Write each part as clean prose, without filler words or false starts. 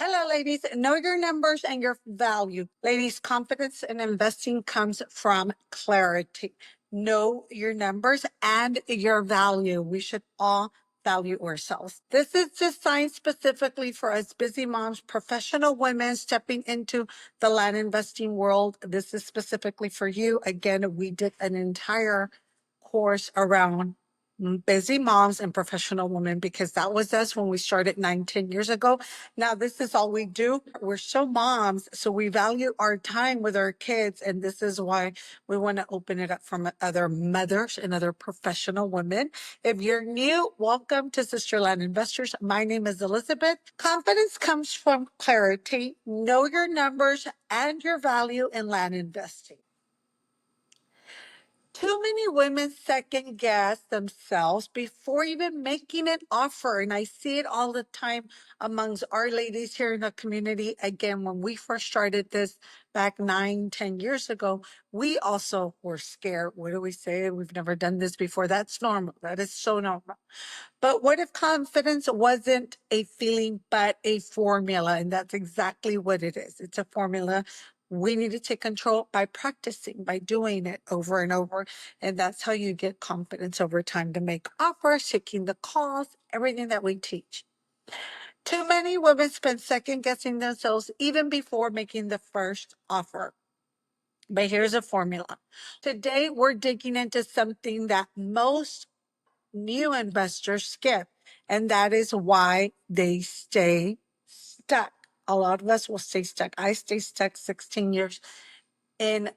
Hello, ladies. Know your numbers and your value. Ladies, confidence in investing comes from clarity. Know your numbers and your value. We should all value ourselves. This is designed specifically for us busy moms, professional women stepping into the land investing world. This is specifically for you. Again, we did an entire course around busy moms and professional women because that was us when we started 9, 10 years ago. Now, this is all we do. We're so moms, so we value our time with our kids. And this is why we want to open it up for other mothers and other professional women. If you're new, welcome to Sisterland Investors. My name is Elizabeth. Confidence comes from clarity. Know your numbers and your value in land investing. Too many women second guess themselves before even making an offer. And I see it all the time amongst our ladies here in the community. Again, when we first started this back 9, 10 years ago, we also were scared. What do we say? We've never done this before. That's normal. That is so normal. But what if confidence wasn't a feeling, but a formula? And that's exactly what it is. It's a formula. We need to take control by practicing, by doing it over and over. And that's how you get confidence over time to make offers, taking the calls, everything that we teach. Too many women spend second guessing themselves even before making the first offer. But here's a formula. Today, we're digging into something that most new investors skip, and that is why they stay stuck. A lot of us will stay stuck. I stay stuck 16 years in,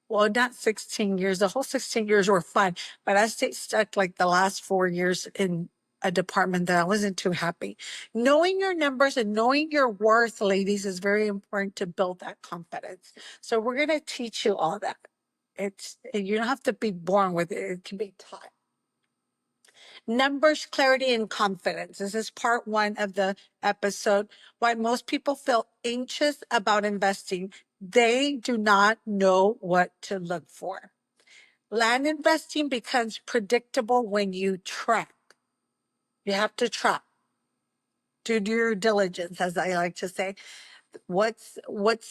well, not 16 years. The whole 16 years were fun, but I stayed stuck like the last 4 years in a department that I wasn't too happy. Knowing your numbers and knowing your worth, ladies, is very important to build that confidence. So we're going to teach you all that. You don't have to be born with it. It can be taught. Numbers, clarity, and confidence. This is part 1 of the episode. Why most people feel anxious about investing. They do not know what to look for. Land investing becomes predictable when you track. You have to track. Do your diligence, as I like to say. What's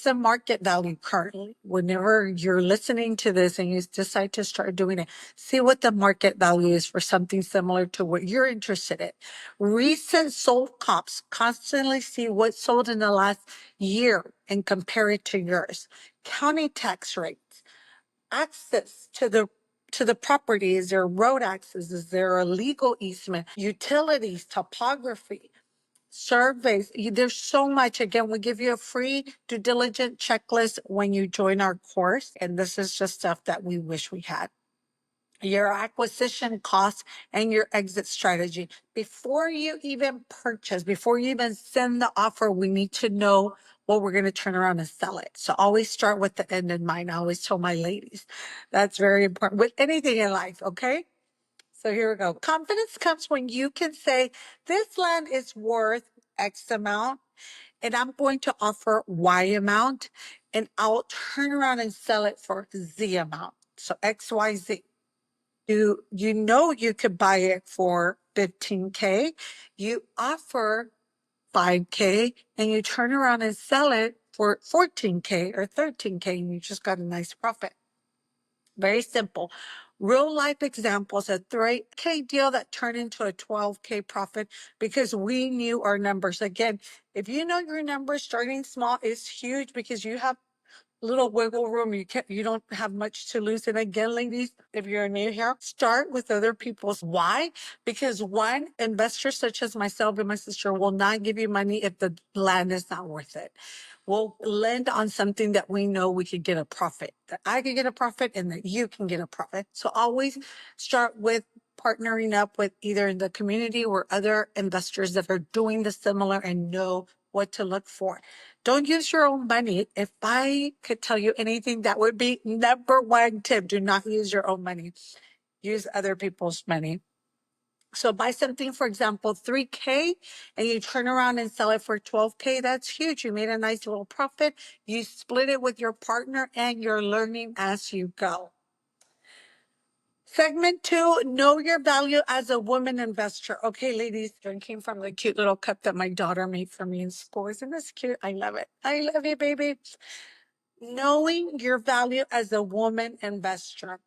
the market value currently? Whenever you're listening to this and you decide to start doing it, see what the market value is for something similar to what you're interested in. Recent sold comps, constantly see what sold in the last year and compare it to yours. County tax rates, access to the property. Is there road access? Is there a legal easement? Utilities, topography, surveys. There's so much. Again, we give you a free due diligence checklist when you join our course. And this is just stuff that we wish we had. Your acquisition costs and your exit strategy. Before you even purchase, before you even send the offer, we need to know what we're going to turn around and sell it. So always start with the end in mind. I always tell my ladies that's very important with anything in life. Okay. So here we go. Confidence comes when you can say, this land is worth X amount, and I'm going to offer Y amount, and I'll turn around and sell it for Z amount. So X, Y, Z. You know you could buy it for 15K. You offer 5K, and you turn around and sell it for 14K or 13K, and you just got a nice profit. Very simple. Real life examples, a 3K deal that turned into a 12K profit because we knew our numbers. Again, if you know your numbers, starting small is huge because you have little wiggle room. You don't have much to lose. And again, ladies, if you're new here, start with other people's. Why? Because one, investor such as myself and my sister will not give you money if the land is not worth it. We'll lend on something that we know we could get a profit, that I can get a profit and that you can get a profit. So always start with partnering up with either the community or other investors that are doing the similar and know what to look for. Don't use your own money. If I could tell you anything, that would be number 1 tip. Do not use your own money. Use other people's money. So buy something, for example, 3K, and you turn around and sell it for 12K. That's huge. You made a nice little profit. You split it with your partner and you're learning as you go. Segment 2, know your value as a woman investor. Okay, ladies, drinking from the cute little cup that my daughter made for me in school. Isn't this cute? I love it. I love you, baby. Knowing your value as a woman investor.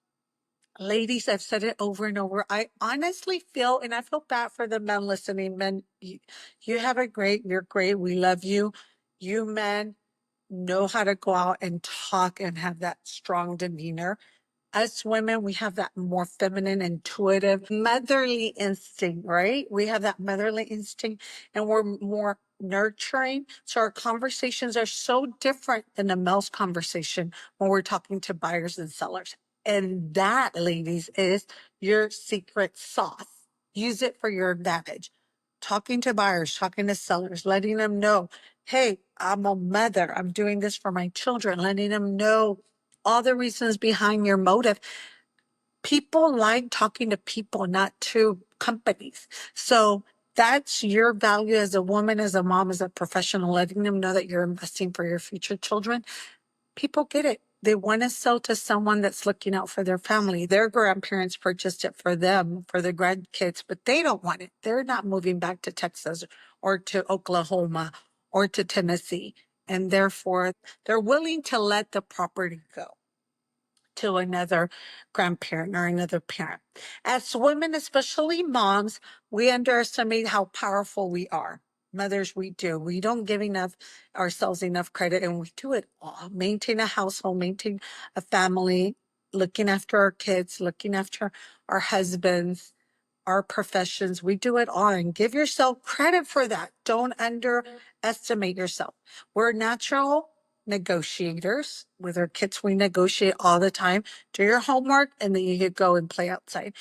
Ladies, I've said it over and over. I honestly feel, and I feel bad for the men listening. Men, you have it great. You're great. We love you. You men know how to go out and talk and have that strong demeanor. Us women, we have that more feminine, intuitive, motherly instinct, right? We have that motherly instinct and we're more nurturing. So our conversations are so different than a male's conversation when we're talking to buyers and sellers. And that, ladies, is your secret sauce. Use it for your advantage. Talking to buyers, talking to sellers, letting them know, hey, I'm a mother. I'm doing this for my children, letting them know all the reasons behind your motive. People like talking to people, not to companies. So that's your value as a woman, as a mom, as a professional, letting them know that you're investing for your future children. People get it. They want to sell to someone that's looking out for their family. Their grandparents purchased it for them, for their grandkids, but they don't want it. They're not moving back to Texas or to Oklahoma or to Tennessee. And therefore, they're willing to let the property go to another grandparent or another parent. As women, especially moms, we underestimate how powerful we are. Mothers, we do. We don't give enough ourselves enough credit, and we do it all. Maintain a household, maintain a family, looking after our kids, looking after our husbands, our professions. We do it all, and give yourself credit for that. Don't underestimate yourself. We're natural negotiators. With our kids, we negotiate all the time. Do your homework, and then you could go and play outside.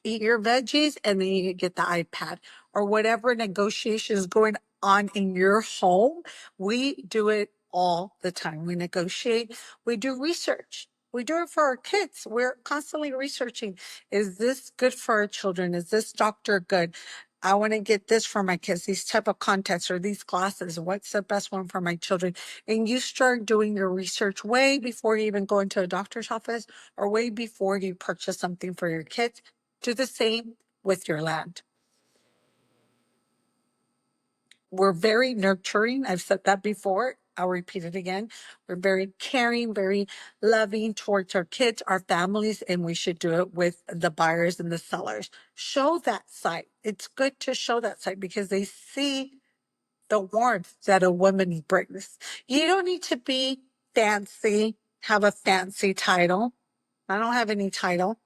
Eat your veggies, and then you could get the iPad or whatever negotiation is going on in your home. We do it all the time. We negotiate, we do research. We do it for our kids. We're constantly researching, is this good for our children? Is this doctor good? I want to get this for my kids, these type of contacts or these glasses. What's the best one for my children? And you start doing your research way before you even go into a doctor's office or way before you purchase something for your kids. Do the same with your land. We're very nurturing. I've said that before. I'll repeat it again. We're very caring, very loving towards our kids, our families, and we should do it with the buyers and the sellers. Show that side. It's good to show that side because they see the warmth that a woman brings. You don't need to be fancy, have a fancy title. I don't have any title.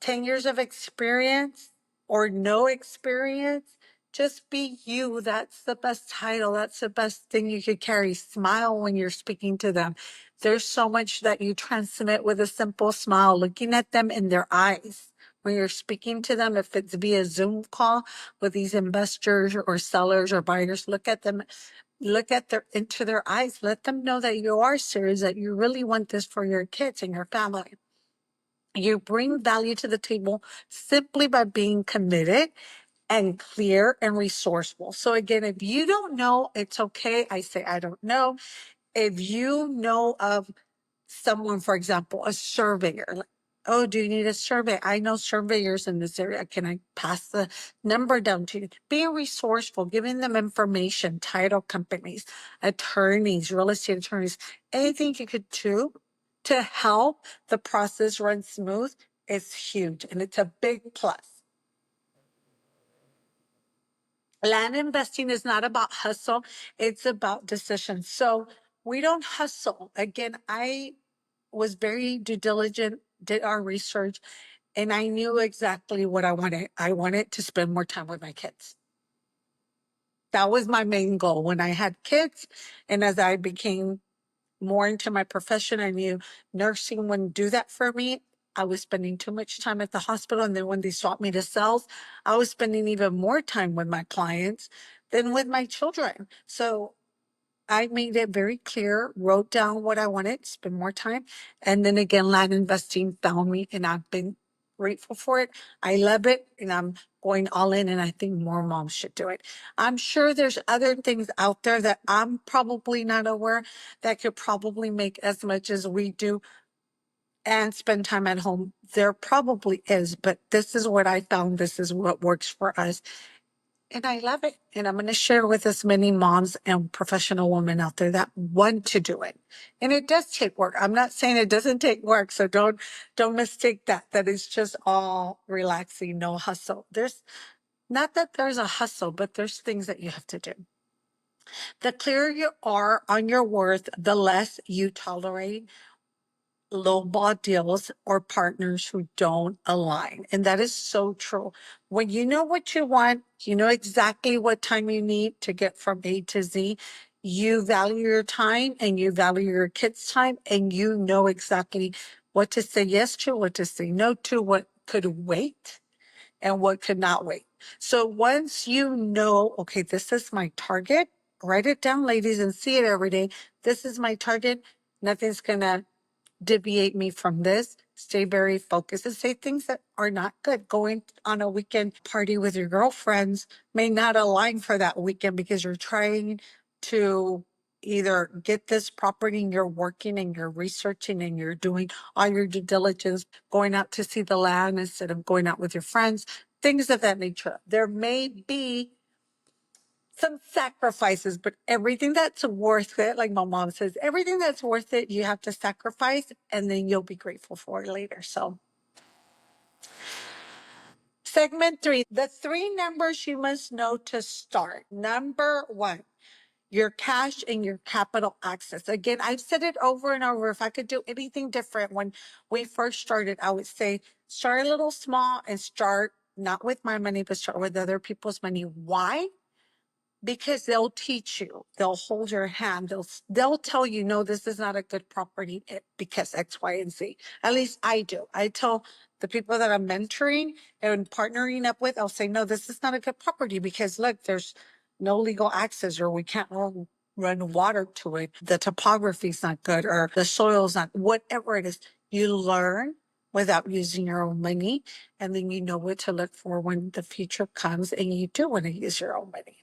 10 years of experience or no experience, just be you. That's the best title. That's the best thing you could carry. Smile when you're speaking to them. There's so much that you transmit with a simple smile, looking at them in their eyes. When you're speaking to them, if it's via Zoom call with these investors or sellers or buyers, look at them, look at their into their eyes. Let them know that you are serious, that you really want this for your kids and your family. You bring value to the table simply by being committed and clear and resourceful. So again, if you don't know, it's okay. I say, I don't know. If you know of someone, for example, a surveyor, like, oh, do you need a survey? I know surveyors in this area. Can I pass the number down to you? Being resourceful, giving them information, title companies, attorneys, real estate attorneys, anything you could do to help the process run smooth is huge. And it's a big plus. Land investing is not about hustle, it's about decision. So we don't hustle. Again, I was very due diligent, did our research, and I knew exactly what I wanted. I wanted to spend more time with my kids. That was my main goal when I had kids. And as I became more into my profession, I knew nursing wouldn't do that for me. I was spending too much time at the hospital. And then when they swapped me to sales, I was spending even more time with my clients than with my children. So I made it very clear, wrote down what I wanted, spend more time. And then again, land investing found me and I've been grateful for it. I love it and I'm going all in and I think more moms should do it. I'm sure there's other things out there that I'm probably not aware that could probably make as much as we do. and spend time at home. There probably is, but this is what I found. This is what works for us. And I love it. And I'm going to share with as many moms and professional women out there that want to do it. And it does take work. I'm not saying it doesn't take work. So don't mistake that it's just all relaxing, no hustle. There's not that there's a hustle, but there's things that you have to do. The clearer you are on your worth, the less you tolerate lowball deals or partners who don't align. And that is so true. When you know what you want, you know exactly what time you need to get from A to Z. You value your time and you value your kids' time, and you know exactly what to say yes to, what to say no to, what could wait and what could not wait. So once you know, okay, this is my target, write it down, ladies, and see it every day. This is my target. Nothing's going to deviate me from this. Stay very focused and say things that are not good. Going on a weekend party with your girlfriends may not align for that weekend because you're trying to either get this property and you're working and you're researching and you're doing all your due diligence, going out to see the land instead of going out with your friends, things of that nature. There may be some sacrifices, but everything that's worth it, like my mom says, everything that's worth it, you have to sacrifice, and then you'll be grateful for it later. So, segment 3, the 3 numbers you must know to start. Number 1, your cash and your capital access. Again, I've said it over and over. If I could do anything different when we first started, I would say start a little small and start not with my money, but start with other people's money. Why? Because they'll teach you, they'll hold your hand, they'll tell you, no, this is not a good property because X, Y, and Z. At least I do. I tell the people that I'm mentoring and partnering up with, I'll say, no, this is not a good property because look, there's no legal access, or we can't run water to it. The topography is not good, or the soil's not, whatever it is. You learn without using your own money, and then you know what to look for when the future comes and you do want to use your own money.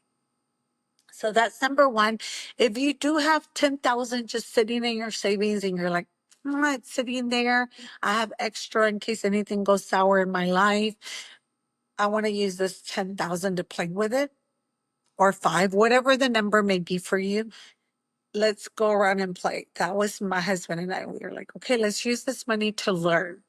So that's number 1. If you do have 10,000 just sitting in your savings and you're like, it's sitting there, I have extra in case anything goes sour in my life, I want to use this 10,000 to play with it, or 5, whatever the number may be for you. Let's go around and play. That was my husband and I. We were like, okay, let's use this money to learn.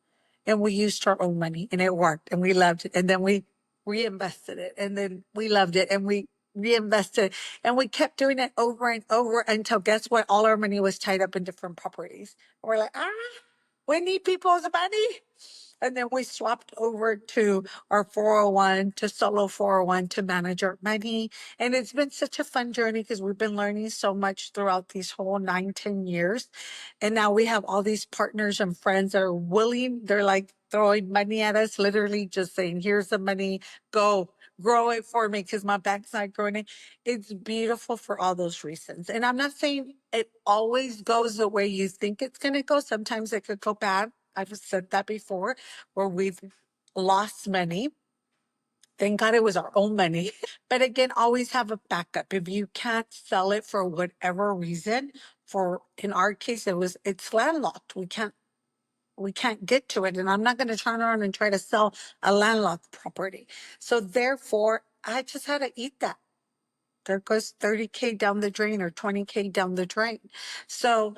And we used our own money and it worked and we loved it. And then we reinvested it, and then we loved it and we reinvested it. And we kept doing it over and over until, guess what? All our money was tied up in different properties. And we're like, we need people's money. And then we swapped over to our 401, to solo 401, to manage our money. And it's been such a fun journey because we've been learning so much throughout these whole 9-10 years. And now we have all these partners and friends that are willing, they're like throwing money at us, literally just saying, here's the money, go grow it for me because my bank's not growing it. It's beautiful for all those reasons. And I'm not saying it always goes the way you think it's going to go. Sometimes it could go bad. I've said that before, where we've lost money. Thank God it was our own money. But again, always have a backup. If you can't sell it for whatever reason, for in our case, it's landlocked. We can't get to it. And I'm not going to turn around and try to sell a landlocked property. So therefore, I just had to eat that. There goes 30K down the drain or 20K down the drain. So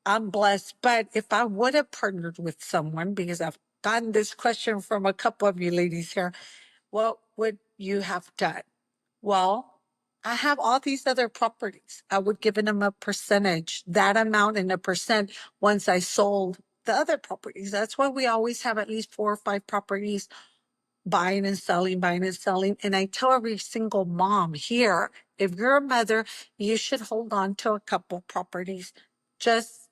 I'm blessed. But if I would have partnered with someone, because I've gotten this question from a couple of you ladies here, what would you have done? Well, I have all these other properties. I would give them a percentage, that amount and a percent once I sold the other properties. That's why we always have at least 4 or 5 properties buying and selling, buying and selling. And I tell every single mom here, if you're a mother, you should hold on to a couple properties. Just,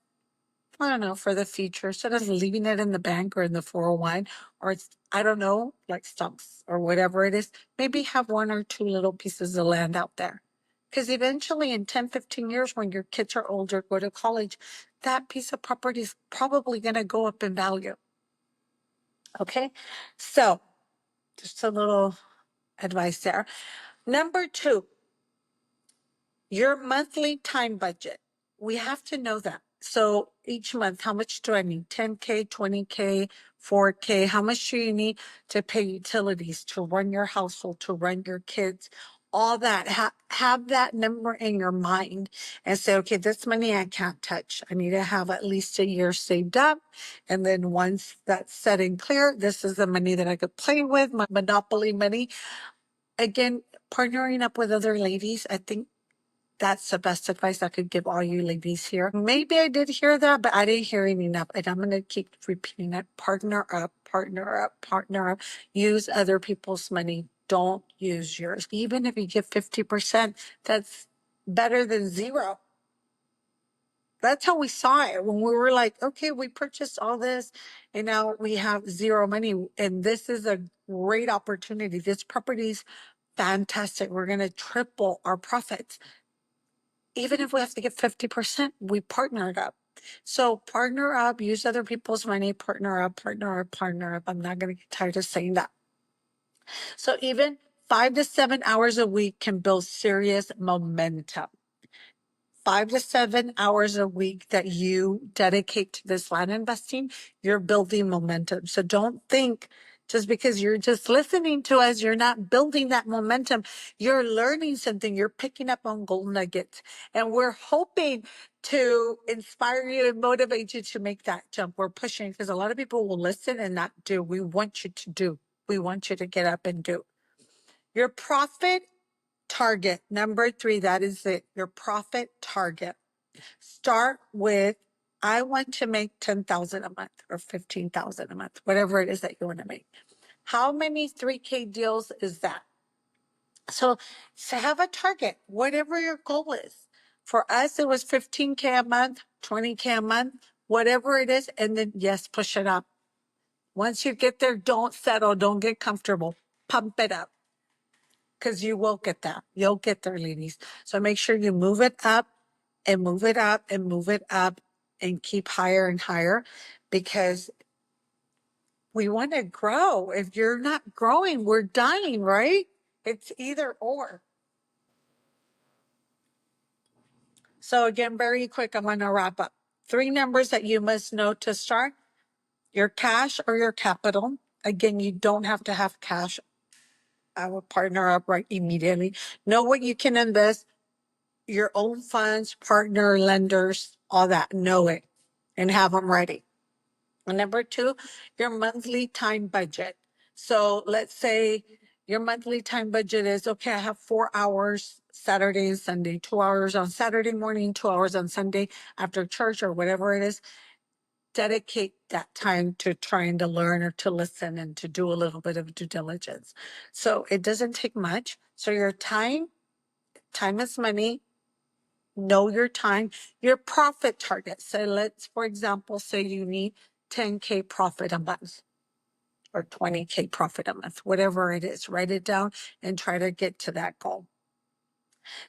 I don't know, for the future, instead of leaving it in the bank or in the 401, or it's, I don't know, like stocks or whatever it is, maybe have 1 or 2 little pieces of land out there. Because eventually in 10, 15 years, when your kids are older, go to college, that piece of property is probably going to go up in value. Okay. So just a little advice there. Number 2, your monthly time budget. We have to know that. So each month, how much do I need? 10K, 20K, 4K. How much do you need to pay utilities, to run your household, to run your kids? All that. Have that number in your mind and say, okay, this money I can't touch. I need to have at least a year saved up. And then once that's set and clear, this is the money that I could play with, my monopoly money. Again, partnering up with other ladies, I think that's the best advice I could give all you ladies here. Maybe I did hear that, but I didn't hear it enough. And I'm going to keep repeating it. Partner up, partner up, partner up. Use other people's money. Don't use yours. Even if you give 50%, that's better than zero. That's how we saw it when we were like, okay, we purchased all this and now we have zero money. And this is a great opportunity. This property's fantastic. We're going to triple our profits. Even if we have to get 50%, we partnered up. So partner up, use other people's money, partner up, partner up, partner up. I'm not going to get tired of saying that. So even 5 to 7 hours a week can build serious momentum. 5 to 7 hours a week that you dedicate to this land investing, you're building momentum. So don't think just because you're just listening to us, you're not building that momentum. You're learning something. You're picking up on gold nuggets. And we're hoping to inspire you and motivate you to make that jump. We're pushing because a lot of people will listen and not do. We want you to do. We want you to get up and do. Your profit target, number 3, that is it. Your profit target. Start with, I want to make 10,000 a month or 15,000 a month, whatever it is that you want to make. How many 3K deals is that? So have a target, whatever your goal is. For us, it was 15K a month, 20K a month, whatever it is. And then yes, push it up. Once you get there, don't settle. Don't get comfortable. Pump it up. Because you will get that. You'll get there, ladies. So make sure you move it up and move it up and move it up and keep higher and higher because we want to grow. If you're not growing, we're dying, right? It's either or. So again, very quick, I'm going to wrap up. 3 numbers that you must know to start: your cash or your capital. Again, you don't have to have cash. I will partner up right immediately. Know what you can invest, your own funds, partner, lenders, all that. Know it and have them ready. And number 2, your monthly time budget. So let's say your monthly time budget is, okay, I have 4 hours Saturday and Sunday, 2 hours on Saturday morning, 2 hours on Sunday after church or whatever it is. Dedicate that time to trying to learn or to listen and to do a little bit of due diligence. So it doesn't take much. So your time is money. Know your time, your profit target. So let's, for example, say you need 10K profit a month or 20K profit a month, whatever it is. Write it down and try to get to that goal.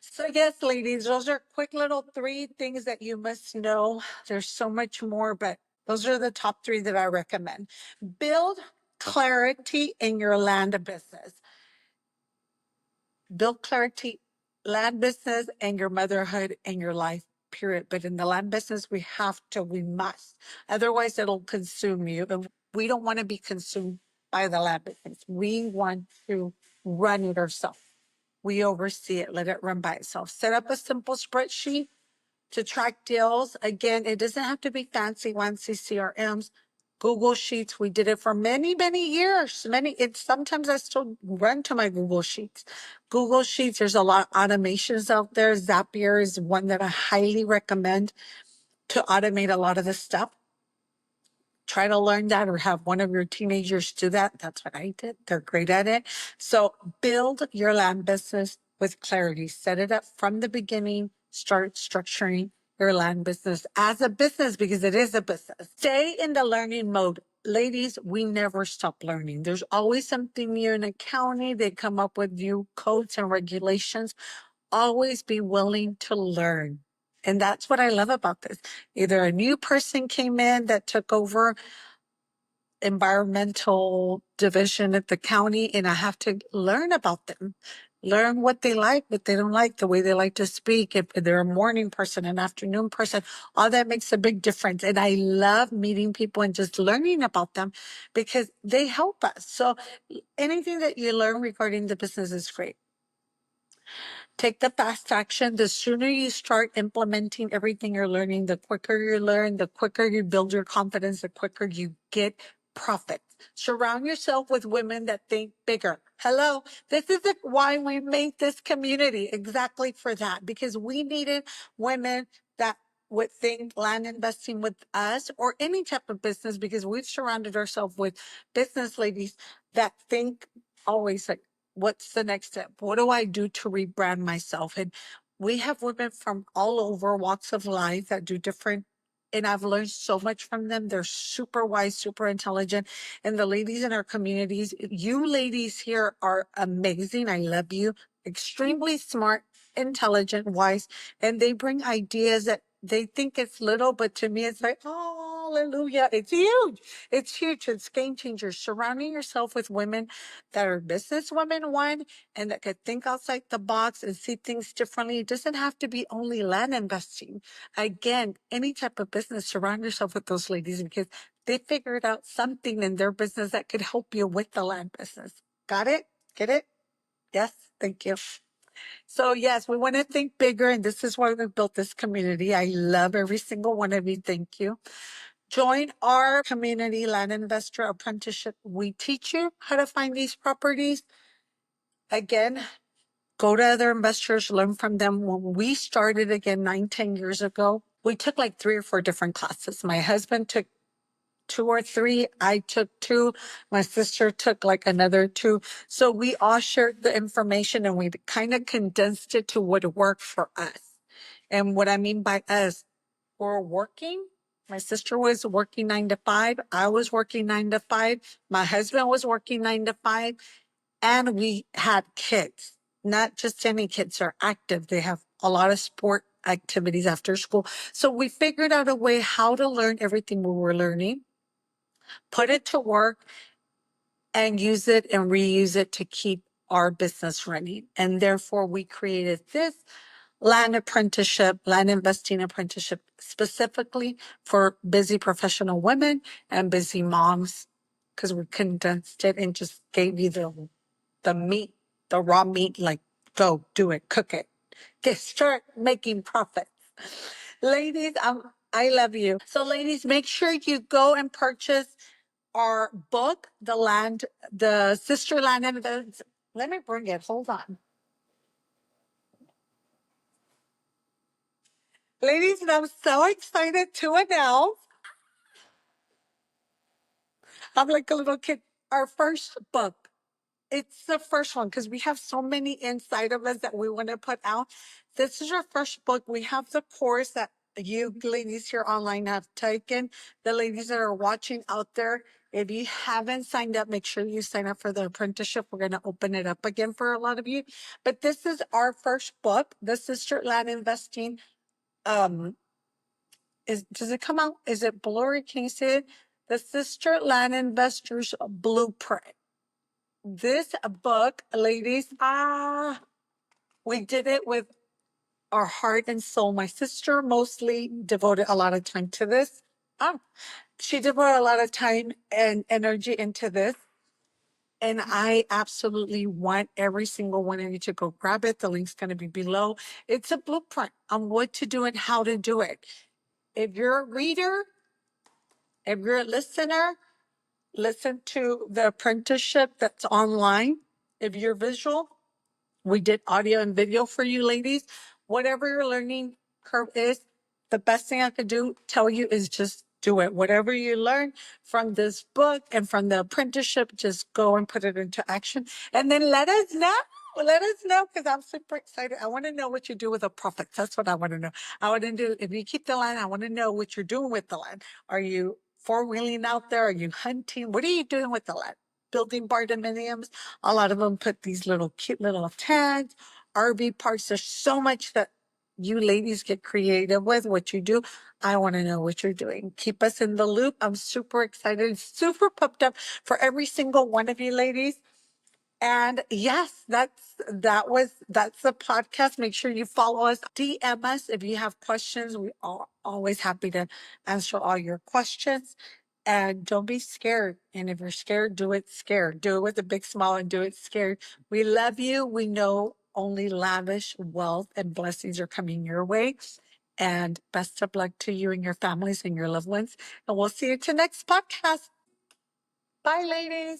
So yes, ladies, those are quick little 3 things that you must know. There's so much more, but those are the top 3 that I recommend. Build clarity in your land business. Build clarity, land business, and your motherhood and your life, period. But in the land business, we must. Otherwise, it'll consume you. And we don't want to be consumed by the land business. We want to run it ourselves. We oversee it, let it run by itself. Set up a simple spreadsheet to track deals. Again, it doesn't have to be fancy, fancy CRMs. Google Sheets. We did it for many, many years. Sometimes I still run to my Google Sheets. Google Sheets, there's a lot of automations out there. Zapier is one that I highly recommend to automate a lot of this stuff. Try to learn that or have one of your teenagers do that. That's what I did. They're great at it. So build your land business with clarity. Set it up from the beginning. Start structuring your land business as a business because it is a business. Stay in the learning mode. Ladies, we never stop learning. There's always something new in accounting. They come up with new codes and regulations. Always be willing to learn. And that's what I love about this. Either a new person came in that took over environmental division at the county and I have to learn about them. Learn what they like, what they don't like, the way they like to speak. If they're a morning person, an afternoon person, all that makes a big difference. And I love meeting people and just learning about them because they help us. So anything that you learn regarding the business is great. Take the fast action. The sooner you start implementing everything you're learning, the quicker you learn, the quicker you build your confidence, the quicker you get profit. Surround yourself with women that think bigger. Hello, this is why we made this community, exactly for that, because we needed women that would think land investing with us or any type of business, because we've surrounded ourselves with business ladies that think always like, what's the next step? What do I do to rebrand myself? And we have women from all over walks of life that do different, and I've learned so much from them. They're super wise, super intelligent. And the ladies in our communities, you ladies here are amazing. I love you. Extremely smart, intelligent, wise, and they bring ideas that they think it's little, but to me it's like, oh, hallelujah. It's huge. It's huge. It's game changers. Surrounding yourself with women that are business women, one, and that could think outside the box and see things differently. It doesn't have to be only land investing. Again, any type of business, surround yourself with those ladies because they figured out something in their business that could help you with the land business. Got it? Get it? Yes. Thank you. So yes, we want to think bigger, and this is why we built this community. I love every single one of you. Thank you. Join our community land investor apprenticeship. We teach you how to find these properties. Again, go to other investors, learn from them. When we started again 9, 10 years ago, we took like 3 or 4 different classes. My husband took 2 or 3. I took 2. My sister took like another 2. So we all shared the information and we kind of condensed it to what worked for us. And what I mean by us, we're working. My sister was working 9 to 5. I was working 9 to 5. My husband was working 9 to 5. And we had kids, not just any kids are active. They have a lot of sport activities after school. So we figured out a way how to learn everything we were learning, put it to work, and use it and reuse it to keep our business running. And therefore, we created this land apprenticeship, land investing apprenticeship, specifically for busy professional women and busy moms, because we condensed it and just gave you the meat, the raw meat, like go do it, cook it, get start making profits. Ladies, I love you. So ladies, make sure you go and purchase our book, the Sisterland Invest. Let me bring it. Hold on. Ladies, and I'm so excited to announce, I'm like a little kid, our first book. It's the first one because we have so many inside of us that we want to put out. This is our first book. We have the course that you ladies here online have taken. The ladies that are watching out there, if you haven't signed up, make sure you sign up for the apprenticeship. We're going to open it up again for a lot of you. But this is our first book, the Sisterland Investing. Does it come out? Is it blurry? Can you see it? The Sisterland Investors Blueprint. This book, ladies, we did it with our heart and soul. My sister mostly devoted a lot of time to this. Ah, she devoted a lot of time and energy into this. And I absolutely want every single one of you to go grab it. The link's going to be below. It's a blueprint on what to do and how to do it. If you're a reader, if you're a listener, listen to the apprenticeship that's online. If you're visual, we did audio and video for you ladies. Whatever your learning curve is, the best thing I could tell you is just do it. Whatever you learn from this book and from the apprenticeship, just go and put it into action. And then let us know. Let us know because I'm super excited. I want to know what you do with the profits. That's what I want to know. I want to do, if you keep the land, I want to know what you're doing with the land. Are you four-wheeling out there? Are you hunting? What are you doing with the land? Building bardominiums? A lot of them put these little cute little tents, RV parks. There's so much that you ladies get creative with what you do. I want to know what you're doing. Keep us in the loop. I'm super excited, super pumped up for every single one of you ladies. And yes, that's the podcast. Make sure you follow us, DM us if you have questions. We are always happy to answer all your questions. And don't be scared. And if you're scared, do it scared. Do it with a big smile and do it scared. We love you. We know only lavish wealth and blessings are coming your way. And best of luck to you and your families and your loved ones. And we'll see you to next podcast. Bye, ladies.